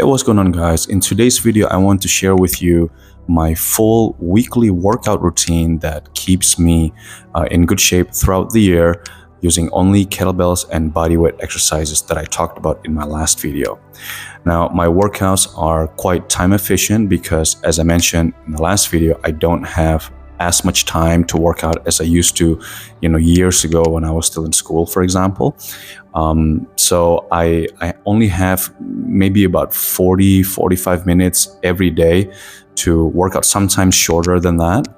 Hey, what's going on, guys? In today's video, I want to share with you my full weekly workout routine that keeps me in good shape throughout the year using only kettlebells and bodyweight exercises that I talked about in my last video. Now, my workouts are quite time efficient because, as I mentioned in the last video, I don't have as much time to work out as I used to, years ago when I was still in school, for example. So I only have maybe about 45 minutes every day to work out, sometimes shorter than that.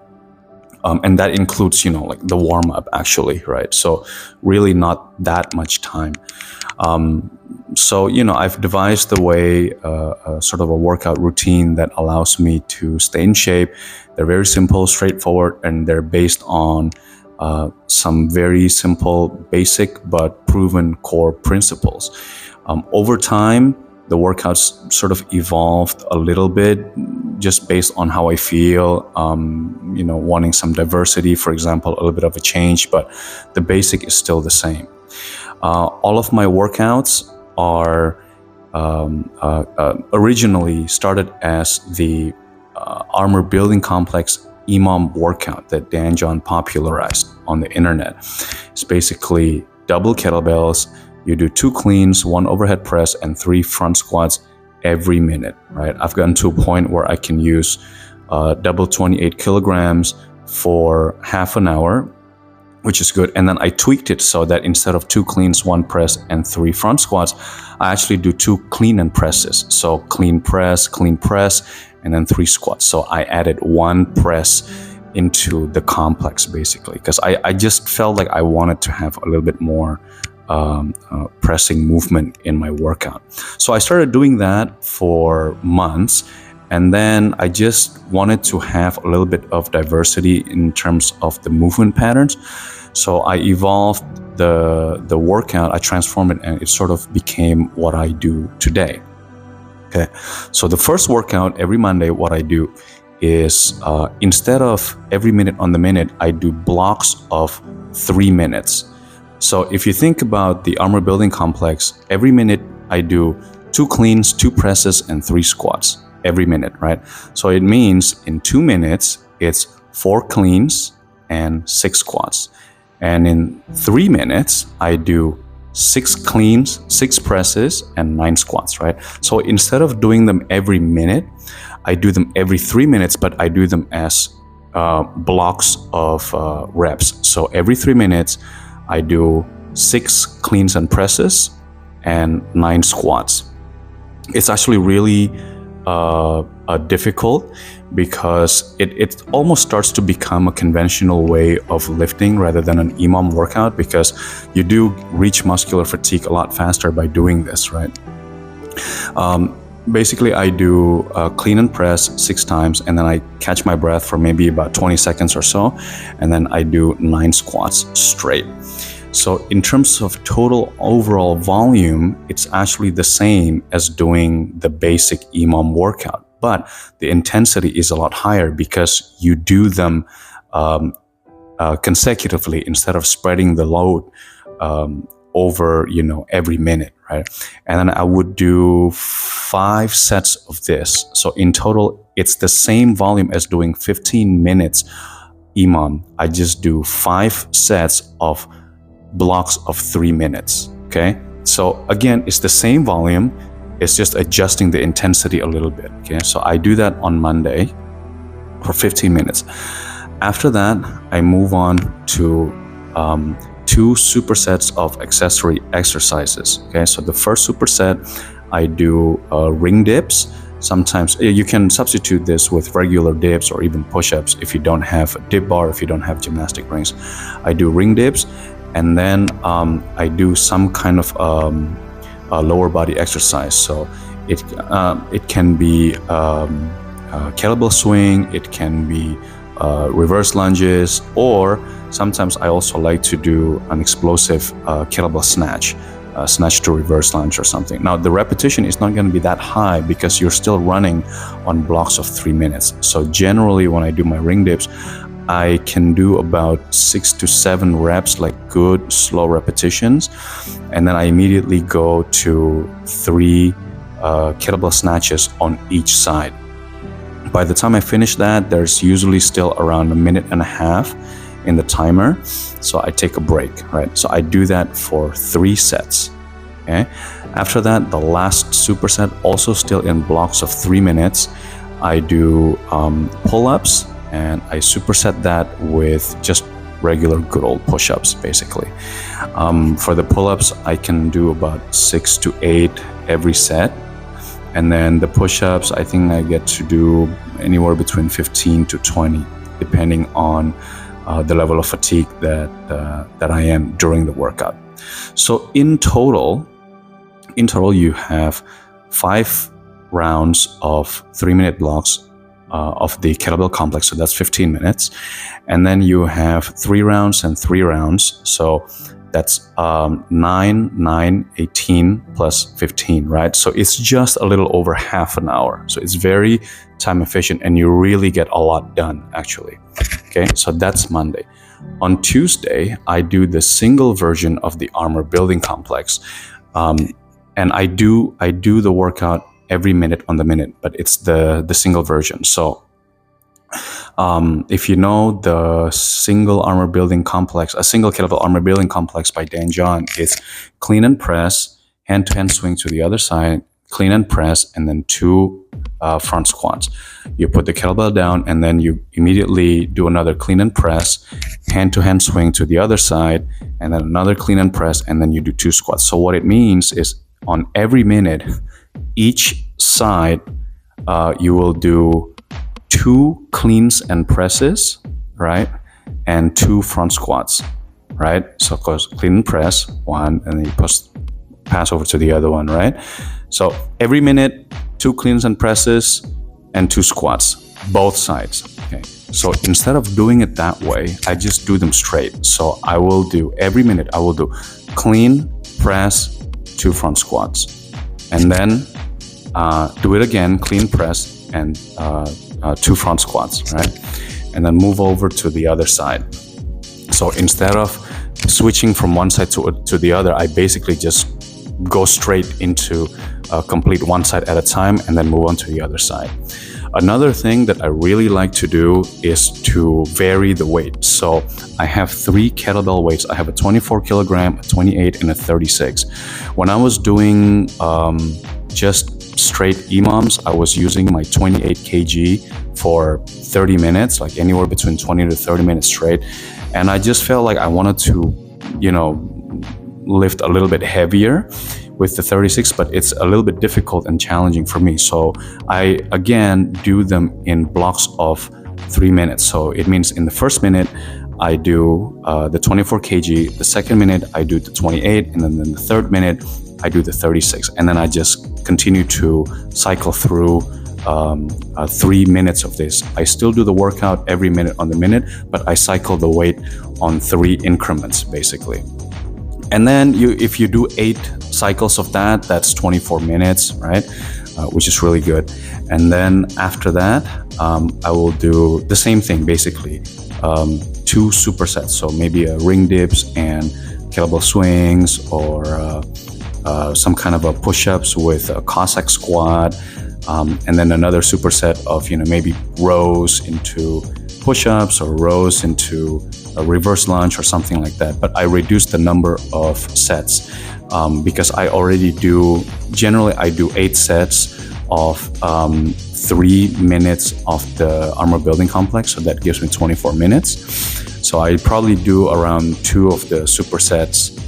And that includes, like the warm up actually, right? So really not that much time. So, I've devised the way, sort of a workout routine that allows me to stay in shape. They're very simple, straightforward, and they're based on some very simple, basic, but proven core principles. Over time, the workouts sort of evolved a little bit just based on how I feel, wanting some diversity, for example, a little bit of a change, but the basic is still the same. All of my workouts are originally started as the armor building complex EMOM workout that Dan John popularized on the internet. It's basically double kettlebells. You do 2 cleans, 1 overhead press, and 3 front squats every minute, right? I've gotten to a point where I can use double 28 kilograms for half an hour, which is good. And then I tweaked it so that instead of 2 cleans, 1 press, and 3 front squats, I actually do 2 clean and presses. So clean press, and then 3 squats. So I added 1 press into the complex basically, because I just felt like I wanted to have a little bit more pressing movement in my workout. So I started doing that for months, and then I just wanted to have a little bit of diversity in terms of the movement patterns. So I evolved the workout, I transformed it, and it sort of became what I do today. Okay, so the first workout every Monday, what I do is instead of every minute on the minute, I do blocks of 3 minutes. So if you think about the armor building complex, every minute I do 2 cleans, 2 presses, and 3 squats every minute, right? So it means in 2 minutes, it's 4 cleans and 6 squats. And in 3 minutes, I do 6 cleans, 6 presses, and 9 squats, right? So instead of doing them every minute, I do them every 3 minutes, but I do them as blocks of reps. So every 3 minutes, I do 6 cleans and presses and 9 squats. It's actually really difficult because it almost starts to become a conventional way of lifting rather than an EMOM workout, because you do reach muscular fatigue a lot faster by doing this, right? Basically, I do clean and press 6 times, and then I catch my breath for maybe about 20 seconds or so, and then I do 9 squats straight. So in terms of total overall volume, it's actually the same as doing the basic EMOM workout, but the intensity is a lot higher because you do them consecutively instead of spreading the load over, every minute, right? And then I would do 5 sets of this. So in total, it's the same volume as doing 15 minutes EMOM. I just do 5 sets of blocks of 3 minutes, okay? So again, it's the same volume, it's just adjusting the intensity a little bit, okay? So I do that on Monday for 15 minutes. After that, I move on to 2 supersets of accessory exercises, okay? So the first superset, I do ring dips. Sometimes you can substitute this with regular dips or even push-ups if you don't have a dip bar, if you don't have gymnastic rings. I do ring dips, and then I do some kind of a lower body exercise. So it can be kettlebell swing, it can be reverse lunges, or sometimes I also like to do an explosive kettlebell snatch to reverse lunge or something. Now the repetition is not going to be that high because you're still running on blocks of 3 minutes. So generally when I do my ring dips, I can do about 6 to 7 reps, like good slow repetitions, and then I immediately go to 3 kettlebell snatches on each side. By the time I finish that, there's usually still around a minute and a half in the timer. So I take a break, right? So I do that for 3 sets. Okay. After that, the last superset, also still in blocks of 3 minutes, I do pull-ups, and I superset that with just regular good old push-ups, basically. For the pull-ups, I can do about 6 to 8 every set. And then the push-ups, I think I get to do anywhere between 15 to 20, depending on the level of fatigue that I am during the workout. So in total, you have 5 rounds of 3-minute blocks of the kettlebell complex. So that's 15 minutes. And then you have 3 rounds and 3 rounds. So that's 9, 18 plus 15, right? So it's just a little over half an hour. So it's very time efficient, and you really get a lot done, actually. Okay, so that's Monday. On Tuesday, I do the single version of the armor building complex. And I do the workout every minute on the minute, but it's the single version. So if you know the single armor building complex, a single kettlebell armor building complex by Dan John, it's clean and press, hand-to-hand swing to the other side, clean and press, and then 2 front squats. You put the kettlebell down, and then you immediately do another clean and press, hand-to-hand swing to the other side, and then another clean and press, and then you do 2 squats. So what it means is on every minute, each side, you will do 2 cleans and presses, right? And 2 front squats, right? So of course, clean and press, 1, and then you pass over to the other one, right? So every minute, 2 cleans and presses and 2 squats, both sides. Okay. So instead of doing it that way, I just do them straight. So I will do every minute, I will do clean, press, 2 front squats, and then do it again, clean press, and 2 front squats, right? And then move over to the other side. So instead of switching from one side to the other, I basically just go straight into complete one side at a time, and then move on to the other side. Another thing that I really like to do is to vary the weight. So I have 3 kettlebell weights. I have a 24 kilogram, a 28, and a 36. When I was doing just straight EMOMs, I was using my 28 kg for 30 minutes, like anywhere between 20 to 30 minutes straight. And I just felt like I wanted to, lift a little bit heavier with the 36, but it's a little bit difficult and challenging for me. So I, again, do them in blocks of 3 minutes. So it means in the first minute, I do the 24 kg. The second minute, I do the 28. And then in the third minute, I do the 36. And then I just continue to cycle through 3 minutes of this. I still do the workout every minute on the minute, but I cycle the weight on 3 increments, basically. And then if you do 8 cycles of that, that's 24 minutes, right? Which is really good. And then after that, I will do the same thing, basically. 2 supersets. So maybe ring dips and kettlebell swings, or some kind of a push-ups with a Cossack squat. And then another superset of, maybe rows into push-ups, or rows into a reverse lunge or something like that. But I reduce the number of sets because I already generally I do 8 sets of 3 minutes of the armor building complex. So that gives me 24 minutes. So I probably do around 2 of the supersets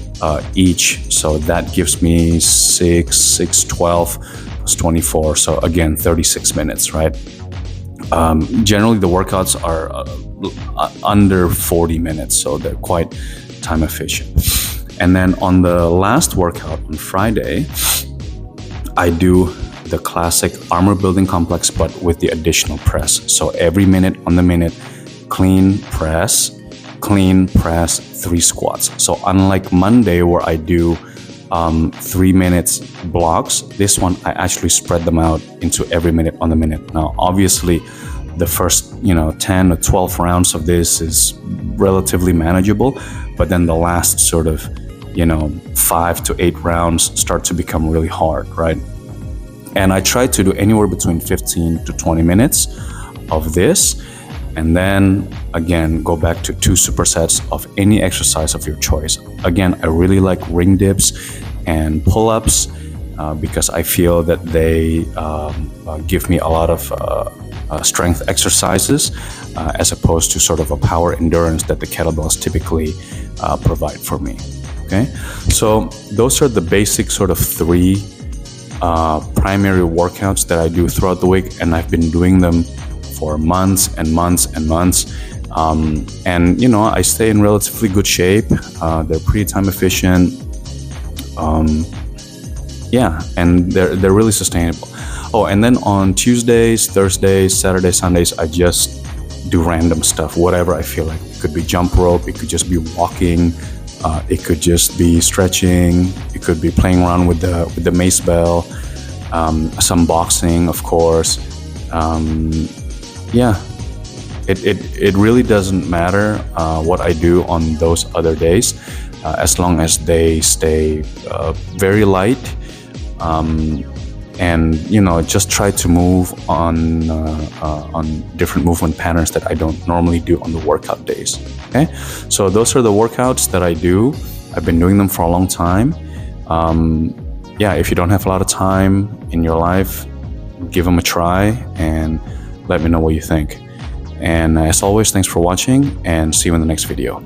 each. So that gives me 6, 12 plus 24. So again, 36 minutes, right? Generally the workouts are under 40 minutes, so they're quite time efficient. And then on the last workout on Friday, I do the classic armor building complex, but with the additional press. So every minute on the minute, clean press, 3 squats. So unlike Monday where I do 3 minutes blocks, this one I actually spread them out into every minute on the minute. Now obviously the first 10 or 12 rounds of this is relatively manageable, but then the last sort of 5 to 8 rounds start to become really hard, right? And I try to do anywhere between 15 to 20 minutes of this, and then again go back to 2 supersets of any exercise of your choice. Again, I really like ring dips and pull-ups because I feel that they give me a lot of strength exercises as opposed to sort of a power endurance that the kettlebells typically provide for me. Okay, so those are the basic sort of 3 primary workouts that I do throughout the week, and I've been doing them for months and months and months. And you know, I stay in relatively good shape. They're pretty time efficient. Yeah, and they're really sustainable. Oh, and then on Tuesdays, Thursdays, Saturdays, Sundays, I just do random stuff, whatever I feel like. It could be jump rope, it could just be walking, it could just be stretching, it could be playing around with the mace bell, some boxing, of course. Yeah, it really doesn't matter what I do on those other days, as long as they stay very light. And you know, just try to move on different movement patterns that I don't normally do on the workout days. Okay, so those are the workouts that I do. I've been doing them for a long time. Yeah, if you don't have a lot of time in your life, give them a try and let me know what you think. And as always, thanks for watching, and see you in the next video.